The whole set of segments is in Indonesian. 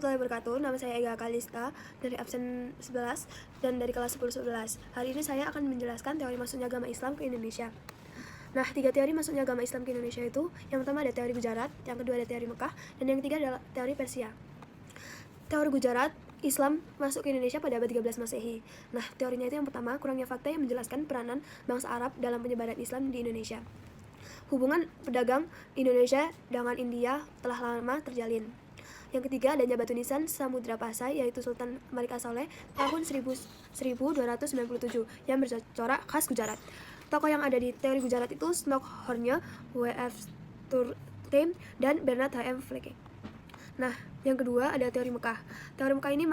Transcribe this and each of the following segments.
warahmatullahi wabarakatuh. Nama saya Ega Kalista dari absen 11 dan dari kelas 10-11. Hari ini saya akan menjelaskan teori masuknya agama Islam ke Indonesia. Nah, 3 teori masuknya agama Islam ke Indonesia itu, yang pertama ada teori Gujarat, yang kedua ada teori Mekah, dan yang ketiga adalah teori Persia. Teori Gujarat, Islam masuk ke Indonesia pada abad 13 Masehi. Nah, teorinya itu yang pertama, kurangnya fakta yang menjelaskan peranan bangsa Arab dalam penyebaran Islam di Indonesia. Hubungan pedagang Indonesia dengan India telah lama terjalin. Yang ketiga, adanya batu nisan Samudra Pasai, yaitu Sultan Malik As-Saleh tahun 1297 yang bercorak khas Gujarat. Tokoh yang ada di teori Gujarat itu Snockhornya, W.F. Turkheim, dan Bernard H.M. Flecke. Nah, yang kedua ada teori Mekah. Teori Mekah ini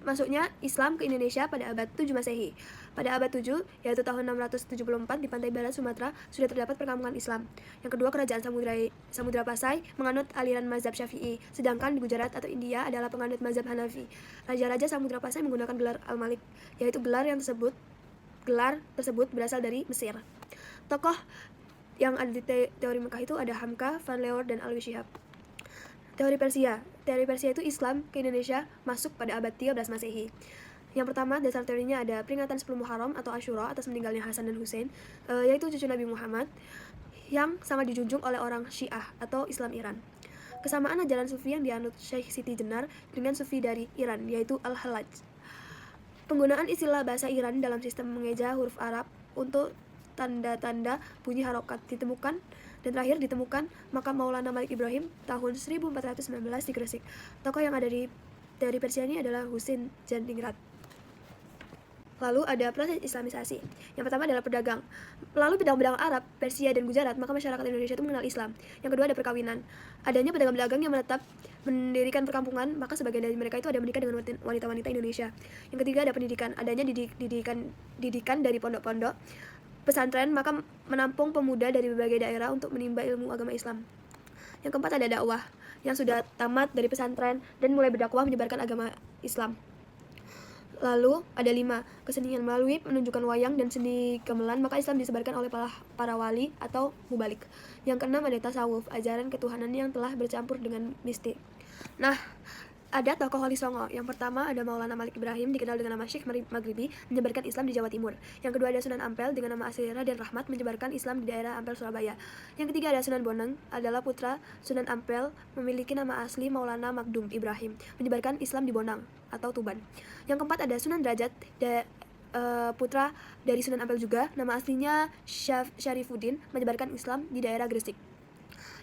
masuknya Islam ke Indonesia pada abad 7 Masehi. Pada abad 7, yaitu tahun 674, di pantai barat Sumatera sudah terdapat perkampungan Islam. Yang kedua, kerajaan Samudra Pasai menganut aliran mazhab Syafi'i, sedangkan di Gujarat atau India adalah penganut mazhab Hanafi. Raja-raja Samudra Pasai menggunakan gelar Al-Malik, yaitu gelar tersebut berasal dari Mesir. Tokoh yang ada di teori Mekah itu ada Hamka, Van Leeuwen, dan Alwi Shihab. Teori Persia. Teori Persia itu Islam ke Indonesia masuk pada abad 13 Masehi. Yang pertama, dasar teorinya ada peringatan 10 Muharram atau Asyura atas meninggalnya Hasan dan Hussein, yaitu cucu Nabi Muhammad, yang sangat dijunjung oleh orang Syiah atau Islam Iran. Kesamaan ajaran Sufi yang dianut Syekh Siti Jenar dengan Sufi dari Iran, yaitu Al-Hallaj. Penggunaan istilah bahasa Iran dalam sistem mengeja huruf Arab untuk tanda-tanda bunyi harokat ditemukan, dan terakhir ditemukan makam Maulana Malik Ibrahim tahun 1419 di Gresik. Tokoh yang ada di teori Persia ini adalah Husin Jandingrat. Lalu ada proses Islamisasi. Yang pertama adalah pedagang. Melalui pedagang-pedagang Arab, Persia, dan Gujarat, maka masyarakat Indonesia itu mengenal Islam. Yang kedua ada perkawinan. Adanya pedagang-pedagang yang menetap mendirikan perkampungan, maka sebagian dari mereka itu ada menikah dengan wanita-wanita Indonesia. Yang ketiga ada pendidikan. Adanya didikan dari pondok-pondok pesantren, maka menampung pemuda dari berbagai daerah untuk menimba ilmu agama Islam. Yang keempat ada dakwah, yang sudah tamat dari pesantren dan mulai berdakwah menyebarkan agama Islam. Lalu ada 5, kesenian. Melalui penunjukan wayang dan seni gamelan, maka Islam disebarkan oleh para wali atau mubalik. Yang keenam ada tasawuf, ajaran ketuhanan yang telah bercampur dengan mistik. Nah, ada tokoh wali songo. Yang pertama ada Maulana Malik Ibrahim, dikenal dengan nama Syekh Maghribi, menyebarkan Islam di Jawa Timur. Yang kedua ada Sunan Ampel dengan nama asli Raden Rahmat, menyebarkan Islam di daerah Ampel, Surabaya. Yang ketiga ada Sunan Bonang, adalah putra Sunan Ampel, memiliki nama asli Maulana Magdum Ibrahim, menyebarkan Islam di Bonang atau Tuban. Yang keempat ada Sunan Derajat, putra dari Sunan Ampel juga, nama aslinya Syarifuddin, menyebarkan Islam di daerah Gresik.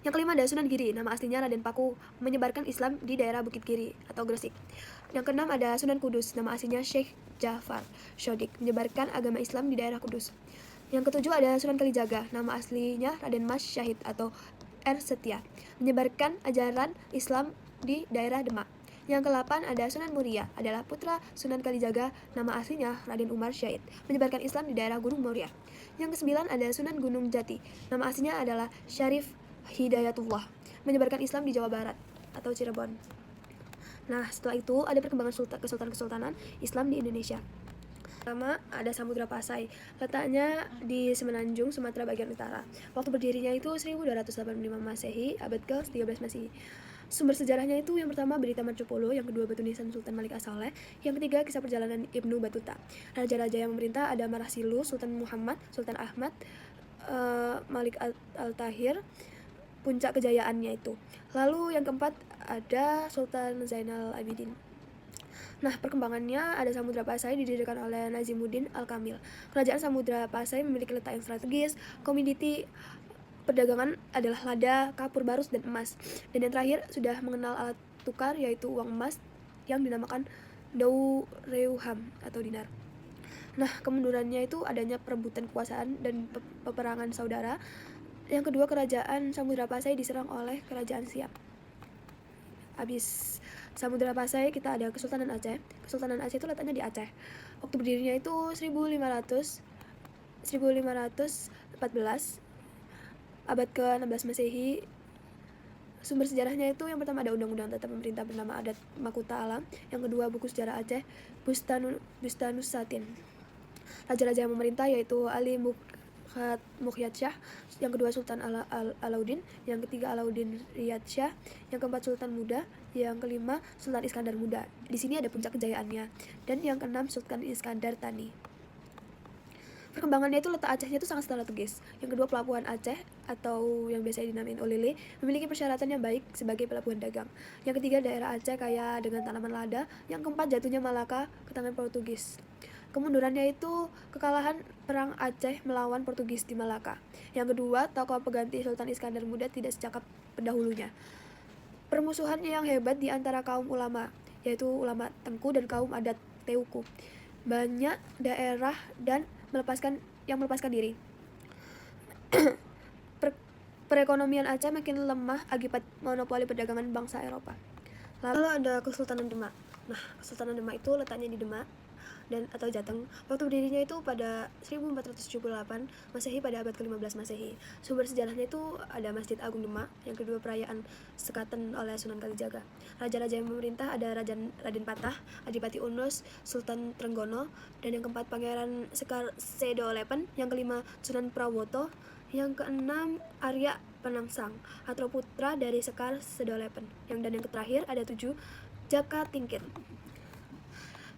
Yang kelima ada Sunan Giri, nama aslinya Raden Paku, menyebarkan Islam di daerah Bukit Giri atau Gresik. Yang keenam ada Sunan Kudus, nama aslinya Syekh Ja'far Shodiq, menyebarkan agama Islam di daerah Kudus. Yang ketujuh ada Sunan Kalijaga, nama aslinya Raden Mas Syahid atau R. Setia, menyebarkan ajaran Islam di daerah Demak. Yang ke-8 ada Sunan Muria, adalah putra Sunan Kalijaga, nama aslinya Raden Umar Syahid, menyebarkan Islam di daerah Gunung Muria. Yang ke-9 ada Sunan Gunung Jati, nama aslinya adalah Syarif Hidayatullah, menyebarkan Islam di Jawa Barat atau Cirebon. Nah, setelah itu ada perkembangan kesultanan Islam di Indonesia. Pertama ada Samudra Pasai, letaknya di Semenanjung, Sumatera bagian utara. Waktu berdirinya itu 1285 Masehi, abad ke-13 Masehi. Sumber sejarahnya itu yang pertama berita Marco Polo, yang kedua batu nisan Sultan Malik As-Saleh, yang ketiga kisah perjalanan Ibnu Battuta. Raja-raja yang memerintah ada Marasilu, Sultan Muhammad, Sultan Ahmad, Malik Al-Tahir, puncak kejayaannya itu. Lalu yang keempat ada Sultan Zainal Abidin. Nah, perkembangannya ada Samudra Pasai didirikan oleh Nazimuddin Al-Kamil. Kerajaan Samudra Pasai memiliki letak yang strategis, komoditi perdagangan adalah lada, kapur barus, dan emas. Dan yang terakhir sudah mengenal alat tukar, yaitu uang emas yang dinamakan Daureuham atau dinar. Nah, kemundurannya itu adanya perebutan kekuasaan dan peperangan saudara. Yang kedua, kerajaan Samudra Pasai diserang oleh kerajaan Siap. Habis Samudra Pasai kita ada Kesultanan Aceh. Kesultanan Aceh itu letaknya di Aceh. Waktu berdirinya itu 1514, abad ke-16 Masehi. Sumber sejarahnya itu yang pertama ada Undang-Undang Tata Pemerintah bernama Adat Makuta Alam. Yang kedua buku sejarah Aceh Bustanus Satin. Raja-raja yang memerintah yaitu Ali Mukhyat Shah, yang kedua Sultan Alauddin, yang ketiga Alauddin Riyad Shah, yang keempat Sultan Muda, Yang kelima, Sultan Iskandar Muda. Di sini ada puncak kejayaannya. Dan yang keenam, Sultan Iskandar Tani. Perkembangannya itu letak Acehnya itu sangat strategis. Yang kedua, pelabuhan Aceh atau yang biasa dinamain Olele memiliki persyaratan yang baik sebagai pelabuhan dagang. Yang ketiga, daerah Aceh kaya dengan tanaman lada. Yang keempat, jatuhnya Malaka ke tangan Portugis. Kemundurannya itu kekalahan perang Aceh melawan Portugis di Malaka. Yang kedua, tokoh pengganti Sultan Iskandar Muda tidak secakap pendahulunya. Permusuhannya yang hebat di antara kaum ulama, yaitu ulama Tengku dan kaum adat Teuku. Banyak daerah dan melepaskan diri. Perekonomian Aceh makin lemah akibat monopoli perdagangan bangsa Eropa. Lalu ada Kesultanan Demak. Nah, Kesultanan Demak itu letaknya di Demak dan atau Jateng. Waktu berdirinya itu pada 1478 Masehi pada abad ke-15 Masehi. Sumber sejarahnya itu ada Masjid Agung Demak, yang kedua perayaan sekaten oleh Sunan Kalijaga. Raja-raja yang memerintah ada Raden Patah, Adipati Unus, Sultan Trenggono, dan yang keempat Pangeran Sekar Sedolepen, yang kelima Sunan Prawoto, yang keenam Arya Penangsang atau putra dari Sekar Sedolepen. Dan yang terakhir ada 7 Jaka Tingkir.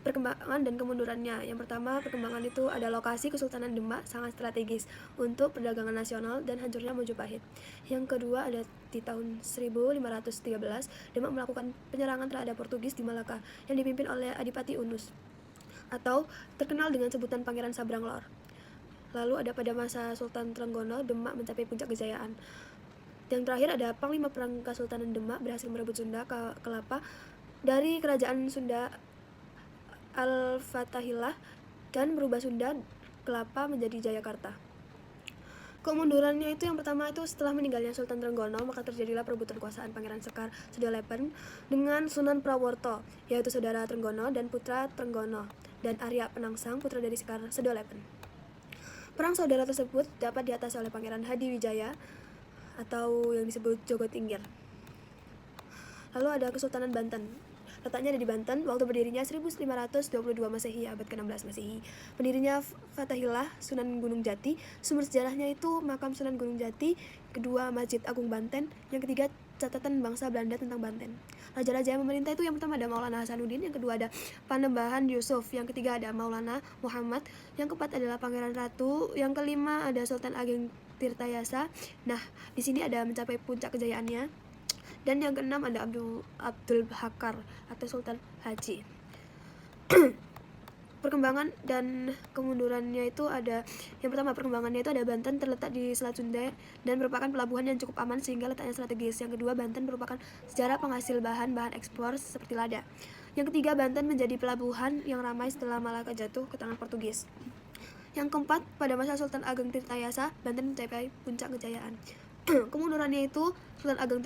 Perkembangan dan kemundurannya. Yang pertama, perkembangan itu ada lokasi Kesultanan Demak sangat strategis untuk perdagangan nasional dan hancurnya Majapahit. Yang kedua ada di tahun 1513, Demak melakukan penyerangan terhadap Portugis di Malaka yang dipimpin oleh Adipati Unus atau terkenal dengan sebutan Pangeran Sabranglor. Lalu ada pada masa Sultan Trenggono, Demak mencapai puncak kejayaan. Yang terakhir ada Panglima Perang Kesultanan Demak berhasil merebut Sunda Kelapa dari kerajaan Sunda Al-Fatahillah dan merubah Sunda Kelapa menjadi Jayakarta. Kemundurannya itu yang pertama itu setelah meninggalnya Sultan Trenggono, maka terjadilah perebutan kekuasaan Pangeran Sekar Sedolepen dengan Sunan Prawoto, yaitu saudara Trenggono dan putra Trenggono, dan Arya Penangsang, putra dari Sekar Sedolepen. Perang saudara tersebut dapat diatasi oleh Pangeran Hadiwijaya atau yang disebut Jogotinggir. Lalu ada Kesultanan Banten. Letaknya ada di Banten, waktu berdirinya 1522 Masehi, abad ke-16 Masehi. Pendirinya Fatahillah, Sunan Gunung Jati. Sumber sejarahnya itu makam Sunan Gunung Jati, kedua Masjid Agung Banten, yang ketiga catatan bangsa Belanda tentang Banten. Raja-raja yang memerintah itu yang pertama ada Maulana Hasanuddin, yang kedua ada Panembahan Yusuf, yang ketiga ada Maulana Muhammad, yang keempat adalah Pangeran Ratu, yang kelima ada Sultan Ageng Tirtayasa. Nah, di sini ada mencapai puncak kejayaannya. Dan yang keenam ada Abdul Hakar atau Sultan Haji. Perkembangan dan kemundurannya itu ada, yang pertama perkembangannya itu ada Banten terletak di Selat Sunda dan merupakan pelabuhan yang cukup aman sehingga letaknya strategis. Yang kedua, Banten merupakan sejarah penghasil bahan ekspor seperti lada. Yang ketiga, Banten menjadi pelabuhan yang ramai setelah Malaka jatuh ke tangan Portugis. Yang keempat, pada masa Sultan Ageng Tirtayasa, Banten mencapai puncak kejayaan. Kemundurannya itu, Sultan Ageng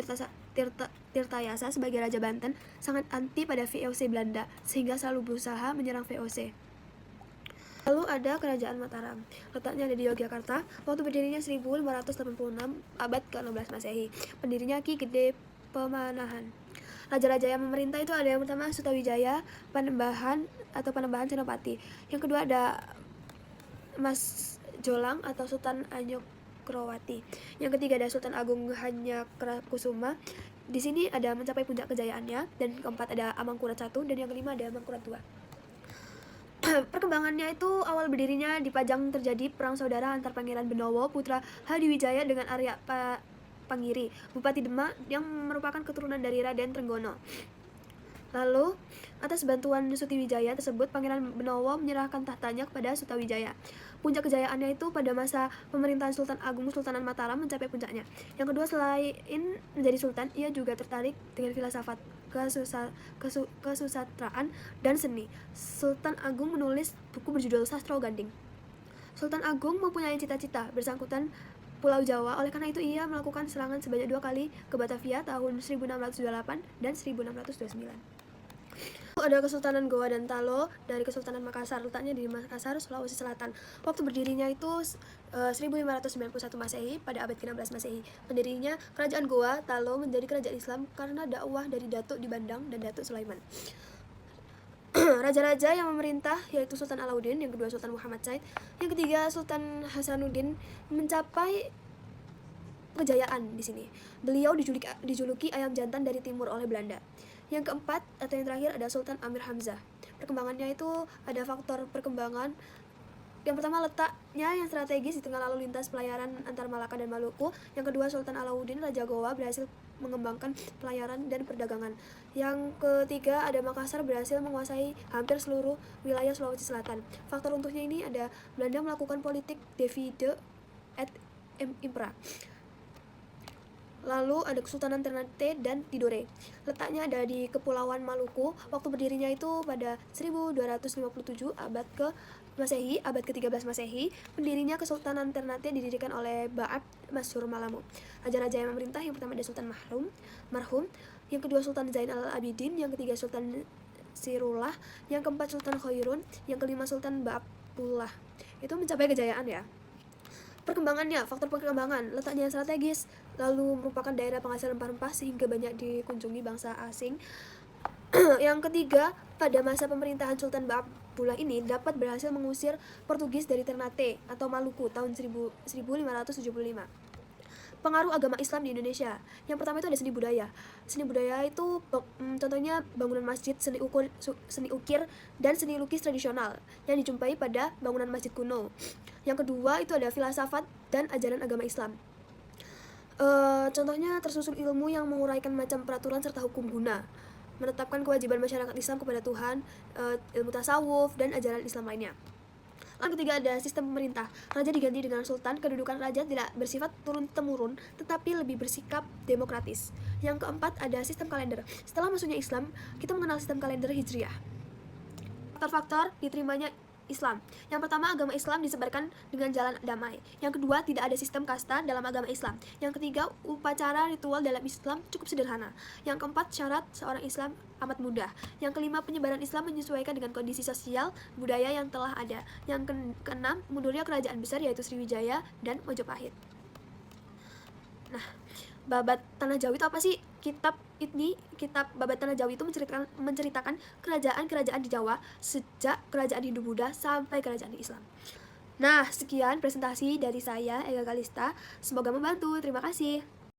Tirtayasa sebagai Raja Banten sangat anti pada VOC Belanda sehingga selalu berusaha menyerang VOC. Lalu ada Kerajaan Mataram. Letaknya ada di Yogyakarta. Waktu berdirinya 1586, abad ke-16 Masehi. Pendirinya Ki Gede Pemanahan. Raja-raja yang memerintah itu ada yang pertama Sutawijaya, Panembahan atau Panembahan Senopati. Yang kedua ada Mas Jolang atau Sultan Anyokrowati. Yang ketiga ada Sultan Agung Hanyakrakusuma. Di sini ada mencapai puncak kejayaannya. Dan keempat ada Amangkurat I dan yang kelima ada Amangkurat II. Perkembangannya itu awal berdirinya di Pajang terjadi perang saudara antar Pangeran Benowo putra Hadiwijaya dengan Arya Pangiri, Bupati Demak yang merupakan keturunan dari Raden Trenggono. Lalu, atas bantuan Sutiwijaya tersebut, Pangeran Benowo menyerahkan tahtanya kepada Sutawijaya. Puncak kejayaannya itu pada masa pemerintahan Sultan Agung Sultanan Mataram mencapai puncaknya. Yang kedua, selain menjadi sultan, ia juga tertarik dengan filsafat, kesusastraan, dan seni. Sultan Agung menulis buku berjudul Sastro Ganding. Sultan Agung mempunyai cita-cita bersangkutan Pulau Jawa, oleh karena itu ia melakukan serangan sebanyak 2 kali ke Batavia tahun 1628 dan 1629. Ada Kesultanan Goa dan Talo dari Kesultanan Makassar, letaknya di Makassar, Sulawesi Selatan. Waktu berdirinya itu 1591 Masehi pada abad ke-16 Masehi. Pendirinya Kerajaan Goa Talo menjadi kerajaan Islam karena dakwah dari Datuk di Bandang dan Datuk Sulaiman. Raja-raja yang memerintah yaitu Sultan Alauddin, yang kedua Sultan Muhammad Said, yang ketiga Sultan Hasanuddin mencapai kejayaan di sini. Beliau dijuluki ayam jantan dari timur oleh Belanda. Yang keempat atau yang terakhir ada Sultan Amir Hamzah. Perkembangannya itu ada faktor perkembangan. Yang pertama, letaknya yang strategis di tengah lalu lintas pelayaran antar Malaka dan Maluku. Yang kedua, Sultan Alauddin Raja Gowa berhasil mengembangkan pelayaran dan perdagangan. Yang ketiga, ada Makassar berhasil menguasai hampir seluruh wilayah Sulawesi Selatan. Faktor runtuhnya ini ada Belanda melakukan politik divide et impera. Lalu ada Kesultanan Ternate dan Tidore. Letaknya ada di Kepulauan Maluku. Waktu berdirinya itu pada 1257 abad ke Masehi, abad ke-13 Masehi. Pendirinya Kesultanan Ternate didirikan oleh Ba'ab Masyur Malamu. Raja-raja yang memerintah, yang pertama ada Sultan Marhum, yang kedua Sultan Zain al-Abidin, yang ketiga Sultan Sirullah, yang keempat Sultan Khairun, yang kelima Sultan Ba'abullah. Itu mencapai kejayaan ya. Perkembangannya, faktor perkembangan, letaknya yang strategis, lalu merupakan daerah penghasil rempah-rempah sehingga banyak dikunjungi bangsa asing. Yang ketiga, pada masa pemerintahan Sultan Ba'abullah ini dapat berhasil mengusir Portugis dari Ternate atau Maluku tahun 1575. Pengaruh agama Islam di Indonesia. Yang pertama itu ada seni budaya. Seni budaya itu contohnya bangunan masjid, seni ukir, dan seni lukis tradisional yang dijumpai pada bangunan masjid kuno. Yang kedua itu ada filsafat dan ajaran agama Islam. Contohnya tersusun ilmu yang menguraikan macam peraturan serta hukum guna, menetapkan kewajiban masyarakat Islam kepada Tuhan, ilmu tasawuf, dan ajaran Islam lainnya. Yang ketiga ada sistem pemerintah. Raja diganti dengan sultan, kedudukan raja tidak bersifat turun-temurun, tetapi lebih bersikap demokratis. Yang keempat ada sistem kalender. Setelah masuknya Islam, kita mengenal sistem kalender Hijriah. Faktor-faktor diterimanya Islam. Yang pertama, agama Islam disebarkan dengan jalan damai. Yang kedua, tidak ada sistem kasta dalam agama Islam. Yang ketiga, upacara ritual dalam Islam cukup sederhana. Yang keempat, syarat seorang Islam amat mudah. Yang kelima, penyebaran Islam menyesuaikan dengan kondisi sosial budaya yang telah ada. Yang keenam, mundurnya kerajaan besar yaitu Sriwijaya dan Majapahit. Nah, Babat Tanah Jawi itu apa sih? Kitab Babat Tanah Jawi itu menceritakan kerajaan-kerajaan di Jawa sejak kerajaan Hindu-Buddha sampai kerajaan Islam. Nah, sekian presentasi dari saya, Ega Kalista. Semoga membantu. Terima kasih.